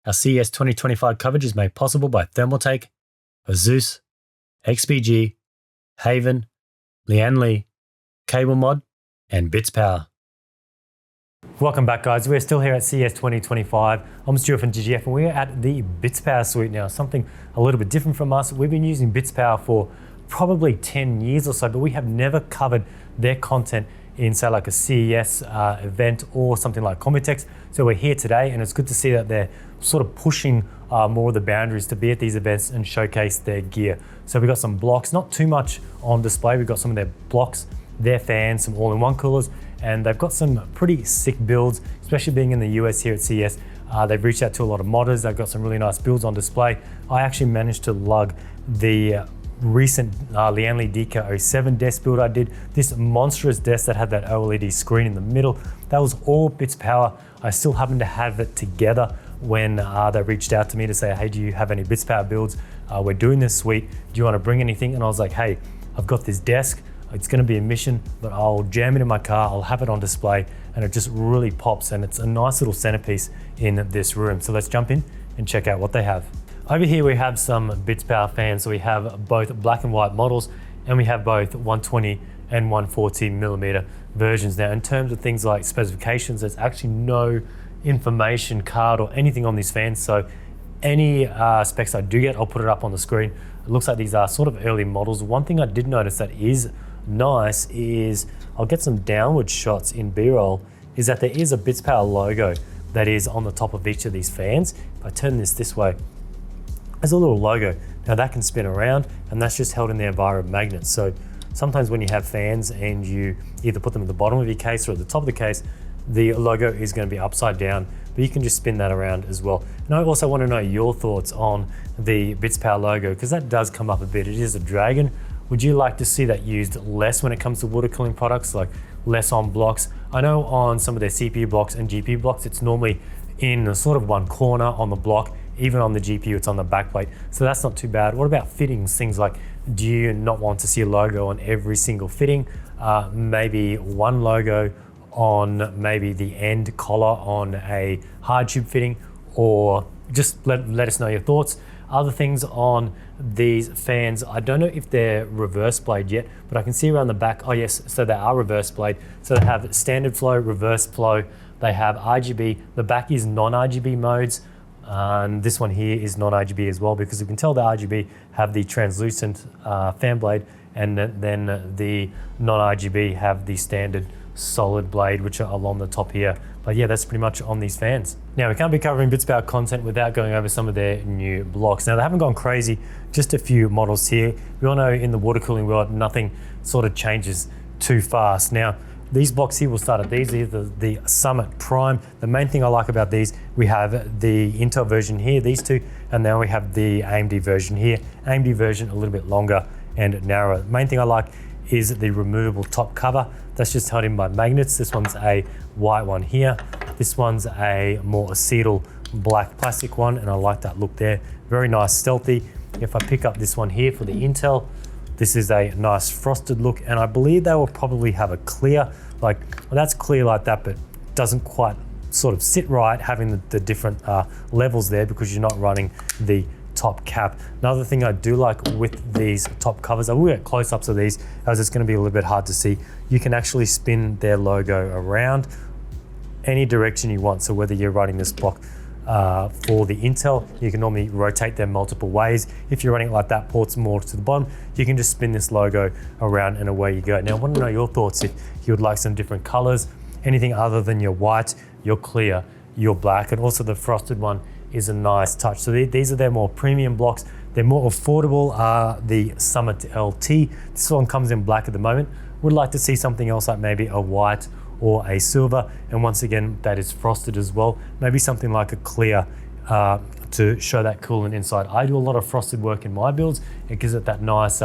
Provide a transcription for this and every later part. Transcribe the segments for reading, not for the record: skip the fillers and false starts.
Our CES 2025 coverage is made possible by Thermaltake, Azus, XPG, Haven, Lian Li, CableMod, and Bitspower. Welcome back, guys. We're still here at CES 2025. I'm Stuart from GGF and we're at the Bitspower suite now, something a little bit different from us. We've been using Bitspower for probably 10 years or so, but we have never covered their content in, say, like a CES event or something like Computex. So we're here today and it's good to see that they're sort of pushing more of the boundaries to be at these events and showcase their gear. So we've got some blocks, not too much on display. We've got some of their blocks, their fans, some all-in-one coolers, and they've got some pretty sick builds, especially being in the US here at CES. They've reached out to a lot of modders. They've got some really nice builds on display. I actually managed to lug the recent Lian Li DK07 desk build I did, this monstrous desk that had that OLED screen in the middle. That was all Bitspower. I still happen to have it together when they reached out to me to say, hey, do you have any Bitspower builds? We're doing this suite. Do you want to bring anything? And I was like, hey, I've got this desk. It's going to be a mission, but I'll jam it in my car. I'll have it on display and it just really pops. And it's a nice little centerpiece in this room. So let's jump in and check out what they have. Over here we have some Bitspower fans. So we have both black and white models and we have both 120 and 140 millimeter versions. Now in terms of things like specifications, there's actually no information card or anything on these fans. So any specs I do get, I'll put it up on the screen. It looks like these are sort of early models. One thing I did notice that is nice is, I'll get some downward shots in B-roll, is that there is a Bitspower logo that is on the top of each of these fans. If I turn this way, there's a little logo. Now that can spin around and that's just held in there via a magnet. So sometimes when you have fans and you either put them at the bottom of your case or at the top of the case, the logo is going to be upside down, but you can just spin that around as well. And I also want to know your thoughts on the Bitspower logo, because that does come up a bit. It is a dragon. Would you like to see that used less when it comes to water cooling products, like less on blocks? I know on some of their CPU blocks and GPU blocks, it's normally in sort of one corner on the block. Even on the GPU, it's on the backplate. So that's not too bad. What about fittings? Things like, do you not want to see a logo on every single fitting? Maybe one logo on maybe the end collar on a hard tube fitting, or just let us know your thoughts. Other things on these fans, I don't know if they're reverse blade yet, but I can see around the back, oh yes, so they are reverse blade. So they have standard flow, reverse flow, they have RGB, the back is non-RGB modes, and this one here is non-RGB as well, because you can tell the RGB have the translucent fan blade, and then the non-RGB have the standard solid blade, which are along the top here. But yeah, that's pretty much on these fans. Now we can't be covering Bitspower content without going over some of their new blocks. Now they haven't gone crazy, just a few models here. We all know in the water cooling world, nothing sort of changes too fast. Now these blocks here, we'll start at these. These are the Summit Prime. The main thing I like about these, we have the Intel version here, these two, and now we have the AMD version here. AMD version a little bit longer and narrower. The main thing I like is the removable top cover. That's just held in by magnets. This one's a white one here. This one's a more acetal black plastic one, and I like that look there. Very nice, stealthy. If I pick up this one here for the Intel, this is a nice frosted look, and I believe they will probably have a clear, like, well, that's clear like that, but doesn't quite sort of sit right, having the different levels there, because you're not running the top cap. Another thing I do like with these top covers, I will get close-ups of these as it's going to be a little bit hard to see. You can actually spin their logo around any direction you want. So whether you're running this block for the Intel, you can normally rotate them multiple ways. If you're running it like that, ports more to the bottom, you can just spin this logo around and away you go. Now I want to know your thoughts, if you would like some different colors, anything other than your white, your clear, your black, and also the frosted one is a nice touch. So these are their more premium blocks. They're more affordable, the Summit LT. This one comes in black at the moment. Would like to see something else like maybe a white or a silver, and once again that is frosted as well. Maybe something like a clear to show that coolant inside. I do a lot of frosted work in my builds. It gives it that nice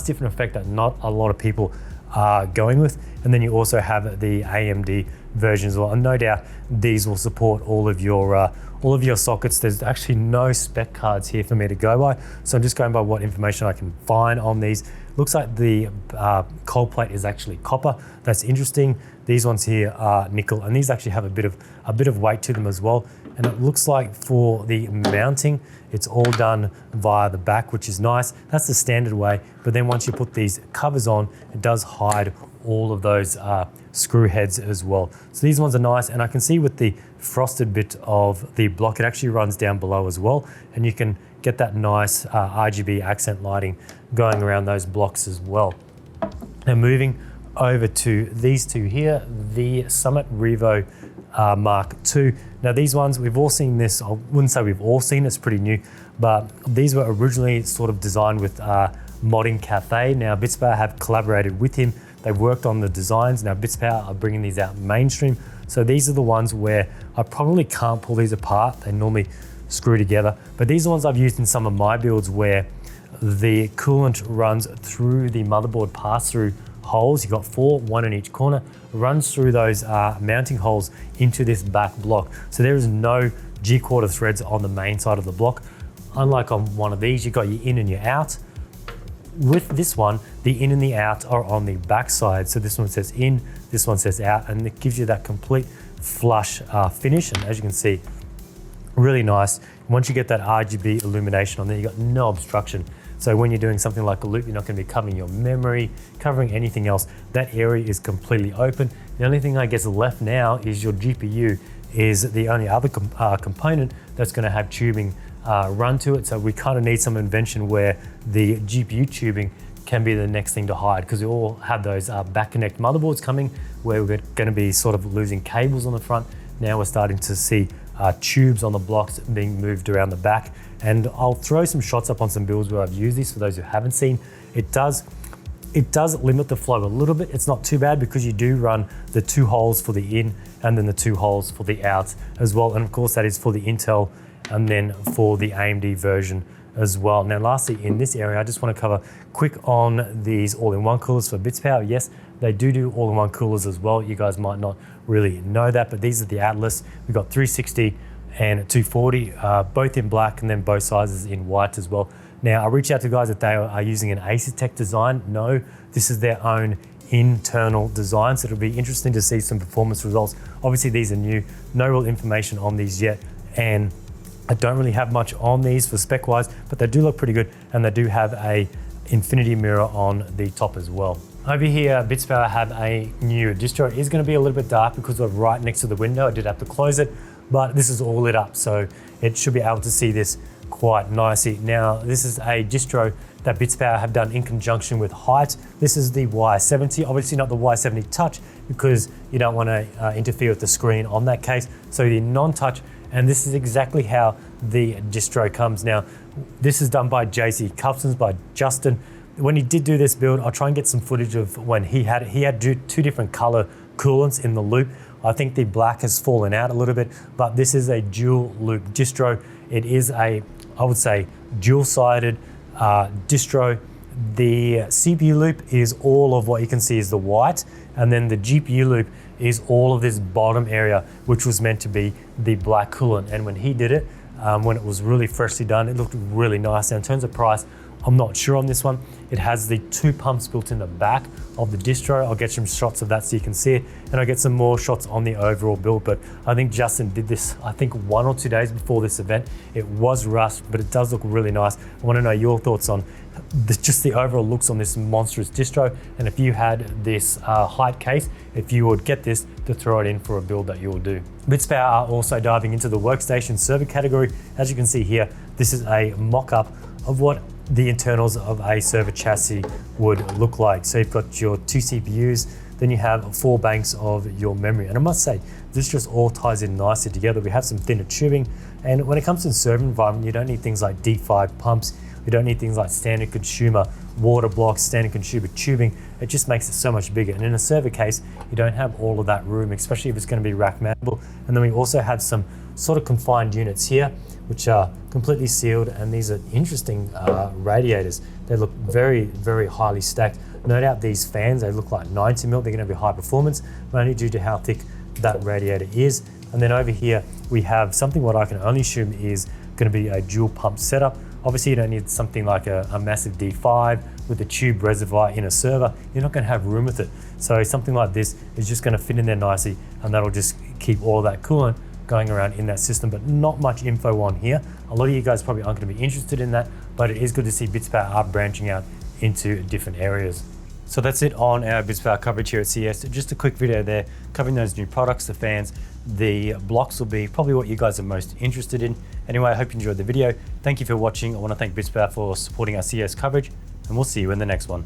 different effect that not a lot of people are going with. And then you also have the AMD version as well, and no doubt these will support all of your sockets. There's actually no spec cards here for me to go by, so I'm just going by what information I can find on these. Looks like the cold plate is actually copper. That's interesting. These ones here are nickel, and these actually have a bit of weight to them as well. And it looks like for the mounting, it's all done via the back, which is nice. That's the standard way. But then once you put these covers on, it does hide all of those screw heads as well. So these ones are nice. And I can see with the frosted bit of the block, it actually runs down below as well. And you can get that nice RGB accent lighting going around those blocks as well. Now moving over to these two here, the Summit Revo Mark II. Now these ones, we've all seen this. I wouldn't say we've all seen it, it's pretty new, but these were originally sort of designed with Modding Cafe. Now Bitspower have collaborated with him. They've worked on the designs. Now Bitspower are bringing these out mainstream. So these are the ones where I probably can't pull these apart. They normally screw together, but these are ones I've used in some of my builds where the coolant runs through the motherboard pass-through holes. You've got 4, 1 in each corner, runs through those mounting holes into this back block. So there is no G-quarter threads on the main side of the block. Unlike on one of these, you've got your in and your out. With this one, the in and the out are on the back side. So this one says in, this one says out, and it gives you that complete flush finish. And as you can see, really nice. Once you get that RGB illumination on there, you've got no obstruction. So when you're doing something like a loop, you're not going to be covering your memory, covering anything else. That area is completely open. The only thing I guess left now is your GPU is the only other component that's going to have tubing run to it. So we kind of need some invention where the GPU tubing can be the next thing to hide, because we all have those back connect motherboards coming where we're going to be sort of losing cables on the front. Now we're starting to see tubes on the blocks being moved around the back. And I'll throw some shots up on some builds where I've used this for those who haven't seen. It does limit the flow a little bit. It's not too bad because you do run the 2 holes for the in and then the 2 holes for the out as well. And of course that is for the Intel and then for the AMD version as well. Now lastly, in this area, I just want to cover quick on these all-in-one coolers for Bitspower. Yes, they do all-in-one coolers as well. You guys might not really know that, but these are the Atlas. We've got 360 and 240, both in black, and then both sizes in white as well. Now I reached out to guys that they are using an Asetek design. No, this is their own internal design, so it'll be interesting to see some performance results. Obviously these are new, no real information on these yet, and I don't really have much on these for spec wise, but they do look pretty good, and they do have a infinity mirror on the top as well. Over here, Bitspower have a new distro. It is going to be a little bit dark because we're right next to the window. I did have to close it, but this is all lit up, so it should be able to see this quite nicely. Now, this is a distro that Bitspower have done in conjunction with HYTE. This is the Y70, obviously not the Y70 Touch, because you don't want to interfere with the screen on that case. So the non-touch, and this is exactly how the distro comes. Now, this is done by JC Customs, by Justin. When he did do this build, I'll try and get some footage of when he had it. He had 2 different color coolants in the loop. I think the black has fallen out a little bit, but this is a dual loop distro. It is a, I would say, dual-sided distro. The CPU loop is all of what you can see is the white, and then the GPU loop is all of this bottom area, which was meant to be the black coolant. And when he did it, when it was really freshly done, it looked really nice. Now in terms of price, I'm not sure on this one. It has the 2 pumps built in the back of the distro. I'll get some shots of that so you can see it, and I'll get some more shots on the overall build. But I think Justin did this, I think 1 or 2 days before this event. It was rushed, but it does look really nice. I want to know your thoughts on just the overall looks on this monstrous distro, and if you had this HYTE case, if you would get this to throw it in for a build that you will do. Bitspower are also diving into the workstation server category. As you can see here, this is a mock-up of what the internals of a server chassis would look like. So you've got your 2 CPUs, then you have 4 banks of your memory. And I must say, this just all ties in nicely together. We have some thinner tubing, and when it comes to the server environment, you don't need things like D5 pumps. You don't need things like standard consumer water blocks, standard consumer tubing. It just makes it so much bigger. And in a server case, you don't have all of that room, especially if it's going to be rack mountable. And then we also have some sort of confined units here, which are completely sealed, and these are interesting radiators. They look very, very highly stacked. No doubt these fans, they look like 90 mil. They're going to be high performance, but only due to how thick that radiator is. And then over here, we have something what I can only assume is going to be a dual pump setup. Obviously, you don't need something like a massive D5 with a tube reservoir in a server. You're not going to have room with it. So something like this is just going to fit in there nicely, and that'll just keep all of that coolant going around in that system, but not much info on here. A lot of you guys probably aren't going to be interested in that, but it is good to see Bitspower are branching out into different areas. So that's it on our Bitspower coverage here at CES. Just a quick video there covering those new products, the fans. The blocks will be probably what you guys are most interested in. Anyway, I hope you enjoyed the video. Thank you for watching. I want to thank Bitspower for supporting our CES coverage, and we'll see you in the next one.